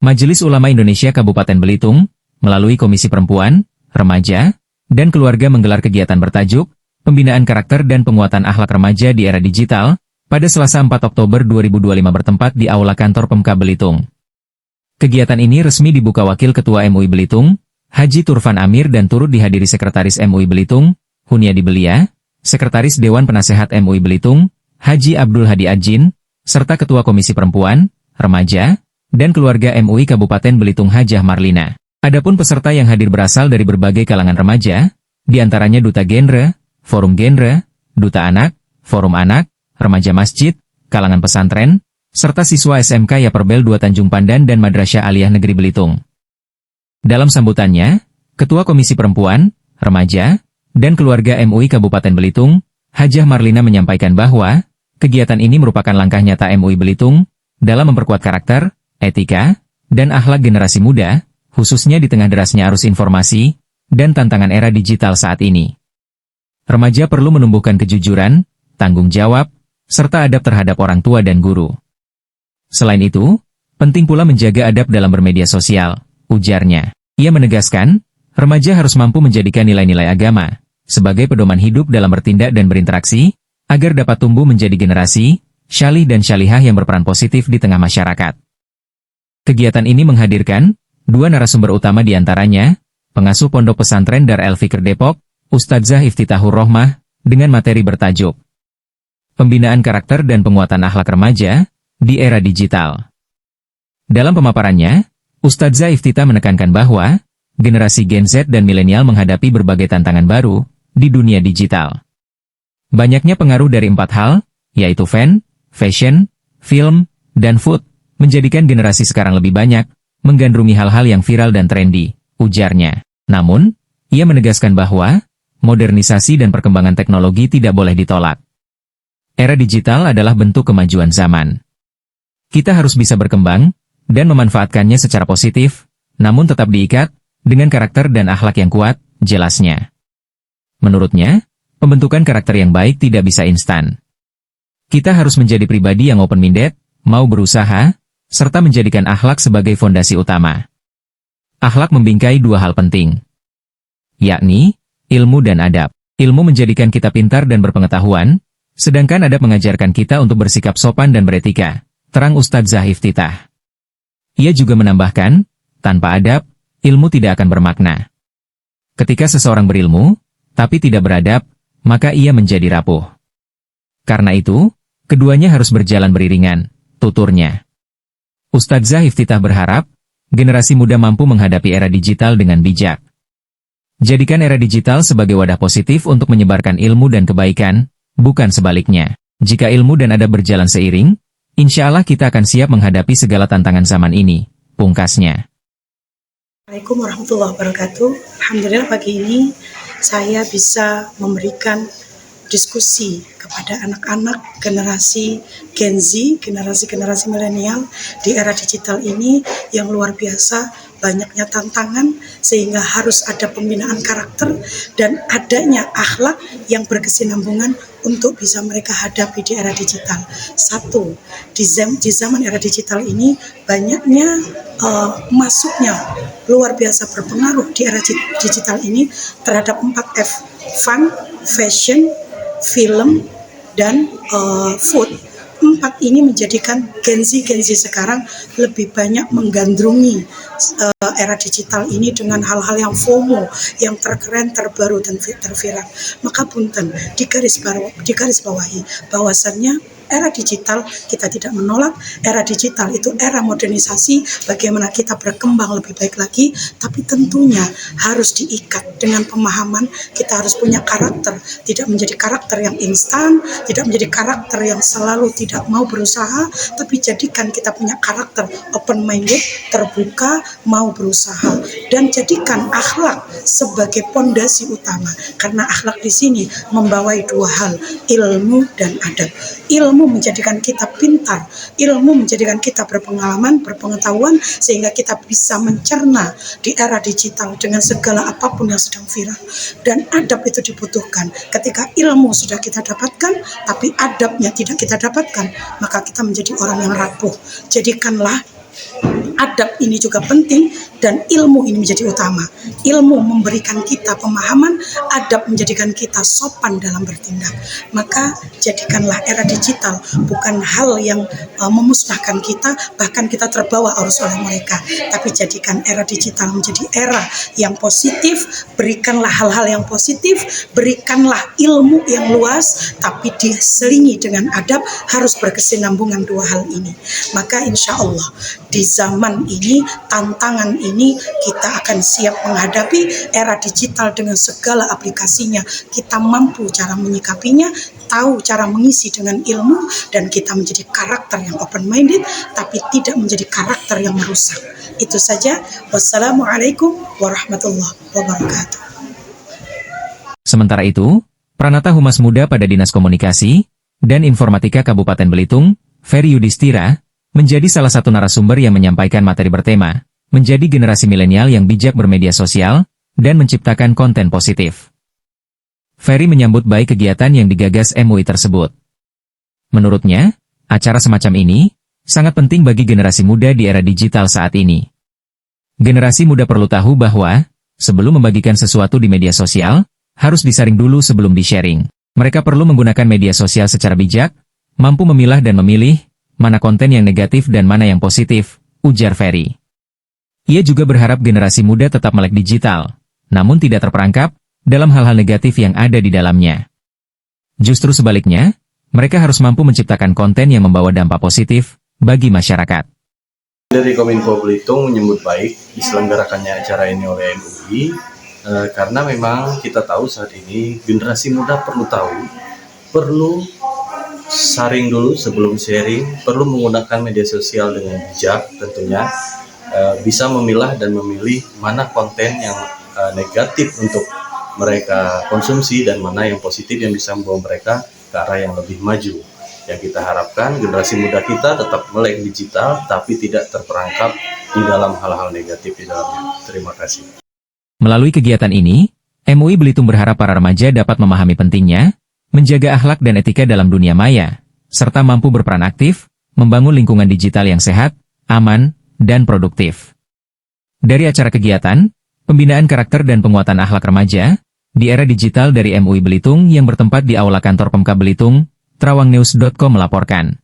Majelis Ulama Indonesia Kabupaten Belitung, melalui Komisi Perempuan, Remaja, dan Keluarga menggelar kegiatan bertajuk Pembinaan Karakter dan Penguatan Akhlak Remaja di Era Digital, pada Selasa 4 Oktober 2025 bertempat di Aula Kantor Pemkab Belitung. Kegiatan ini resmi dibuka Wakil Ketua MUI Belitung, Haji Turfan Amir dan turut dihadiri Sekretaris MUI Belitung, Hunyadi Belia, Sekretaris Dewan Penasehat MUI Belitung, Haji Abdul Hadi Ajin, serta Ketua Komisi Perempuan, Remaja, dan Keluarga MUI Kabupaten Belitung Hajah Marlina. Adapun peserta yang hadir berasal dari berbagai kalangan remaja, diantaranya Duta Genre, Forum Genre, Duta Anak, Forum Anak, Remaja Masjid, kalangan pesantren, serta siswa SMK Yaperbel 2 Tanjung Pandan dan Madrasah Aliyah Negeri Belitung. Dalam sambutannya, Ketua Komisi Perempuan, Remaja, dan Keluarga MUI Kabupaten Belitung, Hajah Marlina menyampaikan bahwa kegiatan ini merupakan langkah nyata MUI Belitung dalam memperkuat karakter, etika, dan akhlak generasi muda, khususnya di tengah derasnya arus informasi dan tantangan era digital saat ini. Remaja perlu menumbuhkan kejujuran, tanggung jawab, serta adab terhadap orang tua dan guru. Selain itu, penting pula menjaga adab dalam bermedia sosial, ujarnya. Ia menegaskan, remaja harus mampu menjadikan nilai-nilai agama sebagai pedoman hidup dalam bertindak dan berinteraksi, agar dapat tumbuh menjadi generasi syalih dan syalihah yang berperan positif di tengah masyarakat. Kegiatan ini menghadirkan dua narasumber utama diantaranya, pengasuh Pondok Pesantren Dar El Fikr Depok, Ustadzah Iftitahur Rohmah, dengan materi bertajuk Pembinaan Karakter dan Penguatan Akhlak Remaja di Era Digital. Dalam pemaparannya, Ustadzah Iftitah menekankan bahwa generasi Gen Z dan milenial menghadapi berbagai tantangan baru di dunia digital. Banyaknya pengaruh dari 4 hal, yaitu fashion, film, dan food, menjadikan generasi sekarang lebih banyak menggandrungi hal-hal yang viral dan trendy, ujarnya. Namun, ia menegaskan bahwa modernisasi dan perkembangan teknologi tidak boleh ditolak. Era digital adalah bentuk kemajuan zaman. Kita harus bisa berkembang dan memanfaatkannya secara positif, namun tetap diikat dengan karakter dan akhlak yang kuat, jelasnya. Menurutnya, pembentukan karakter yang baik tidak bisa instan. Kita harus menjadi pribadi yang open-minded, mau berusaha, serta menjadikan akhlak sebagai fondasi utama. Akhlak membingkai 2 hal penting, yakni ilmu dan adab. Ilmu menjadikan kita pintar dan berpengetahuan, sedangkan adab mengajarkan kita untuk bersikap sopan dan beretika, terang Ustadzah Iftitah. Ia juga menambahkan, tanpa adab, ilmu tidak akan bermakna. Ketika seseorang berilmu, tapi tidak beradab, maka ia menjadi rapuh. Karena itu, keduanya harus berjalan beriringan, tuturnya. Ustadzah Iftitah berharap, generasi muda mampu menghadapi era digital dengan bijak. Jadikan era digital sebagai wadah positif untuk menyebarkan ilmu dan kebaikan, bukan sebaliknya. Jika ilmu dan adab berjalan seiring, insya Allah kita akan siap menghadapi segala tantangan zaman ini, pungkasnya. Assalamualaikum warahmatullahi wabarakatuh. Alhamdulillah pagi ini saya bisa memberikan diskusi kepada anak-anak generasi Gen Z, generasi milenial di era digital ini yang luar biasa, banyaknya tantangan sehingga harus ada pembinaan karakter dan adanya akhlak yang berkesinambungan untuk bisa mereka hadapi di era digital. Satu, di zaman era digital ini banyaknya masuknya luar biasa berpengaruh di era digital ini terhadap 4F, fun, fashion, film, dan food. 4 ini menjadikan Gen Z sekarang lebih banyak menggandrungi era digital ini dengan hal-hal yang FOMO, yang terkeren, terbaru, dan terviral. Maka punten, digarisbawahi bahwasannya era digital kita tidak menolak, era digital itu era modernisasi, bagaimana kita berkembang lebih baik lagi, tapi tentunya harus diikat dengan pemahaman kita harus punya karakter, tidak menjadi karakter yang instan, tidak menjadi karakter yang selalu tidak mau berusaha, tapi jadikan kita punya karakter open-minded, terbuka, mau berusaha, dan jadikan akhlak sebagai pondasi utama, karena akhlak di sini membawai 2 hal, ilmu dan adab. Ilmu menjadikan kita pintar, ilmu menjadikan kita berpengalaman, berpengetahuan, sehingga kita bisa mencerna di era digital dengan segala apapun yang sedang viral. Dan adab itu dibutuhkan. Ketika ilmu sudah kita dapatkan, tapi adabnya tidak kita dapatkan, maka kita menjadi orang yang rapuh. Jadikanlah adab ini juga penting dan ilmu ini menjadi utama. Ilmu memberikan kita pemahaman, adab menjadikan kita sopan dalam bertindak. Maka jadikanlah era digital bukan hal yang memusnahkan kita, bahkan kita terbawa arus oleh mereka. Tapi jadikan era digital menjadi era yang positif, berikanlah hal-hal yang positif, berikanlah ilmu yang luas, tapi diselingi dengan adab, harus berkesinambungan dua hal ini. Maka insya Allah di zaman ini, tantangan ini, kita akan siap menghadapi era digital dengan segala aplikasinya. Kita mampu cara menyikapinya, tahu cara mengisi dengan ilmu, dan kita menjadi karakter yang open-minded, tapi tidak menjadi karakter yang merusak. Itu saja. Wassalamualaikum warahmatullahi wabarakatuh. Sementara itu, Pranata Humas Muda pada Dinas Komunikasi dan Informatika Kabupaten Belitung, Ferry Yudhistira, menjadi salah satu narasumber yang menyampaikan materi bertema, menjadi generasi milenial yang bijak bermedia sosial, dan menciptakan konten positif. Ferry menyambut baik kegiatan yang digagas MUI tersebut. Menurutnya, acara semacam ini sangat penting bagi generasi muda di era digital saat ini. Generasi muda perlu tahu bahwa, sebelum membagikan sesuatu di media sosial, harus disaring dulu sebelum di-sharing. Mereka perlu menggunakan media sosial secara bijak, mampu memilah dan memilih mana konten yang negatif dan mana yang positif, ujar Ferry. Ia juga berharap generasi muda tetap melek digital, namun tidak terperangkap dalam hal-hal negatif yang ada di dalamnya. Justru sebaliknya, mereka harus mampu menciptakan konten yang membawa dampak positif bagi masyarakat. Dari Kominfo Belitung menyambut baik diselenggarakannya acara ini oleh MUI, karena memang kita tahu saat ini generasi muda perlu saring dulu sebelum sharing, perlu menggunakan media sosial dengan bijak tentunya, bisa memilah dan memilih mana konten yang negatif untuk mereka konsumsi dan mana yang positif yang bisa membawa mereka ke arah yang lebih maju. Yang kita harapkan generasi muda kita tetap melek digital tapi tidak terperangkap di dalam hal-hal negatif di dalamnya. Terima kasih. Melalui kegiatan ini, MUI Belitung berharap para remaja dapat memahami pentingnya menjaga akhlak dan etika dalam dunia maya, serta mampu berperan aktif, membangun lingkungan digital yang sehat, aman, dan produktif. Dari acara kegiatan, pembinaan karakter dan penguatan akhlak remaja, di era digital dari MUI Belitung yang bertempat di Aula Kantor Pemkab Belitung, TrawangNews.com melaporkan.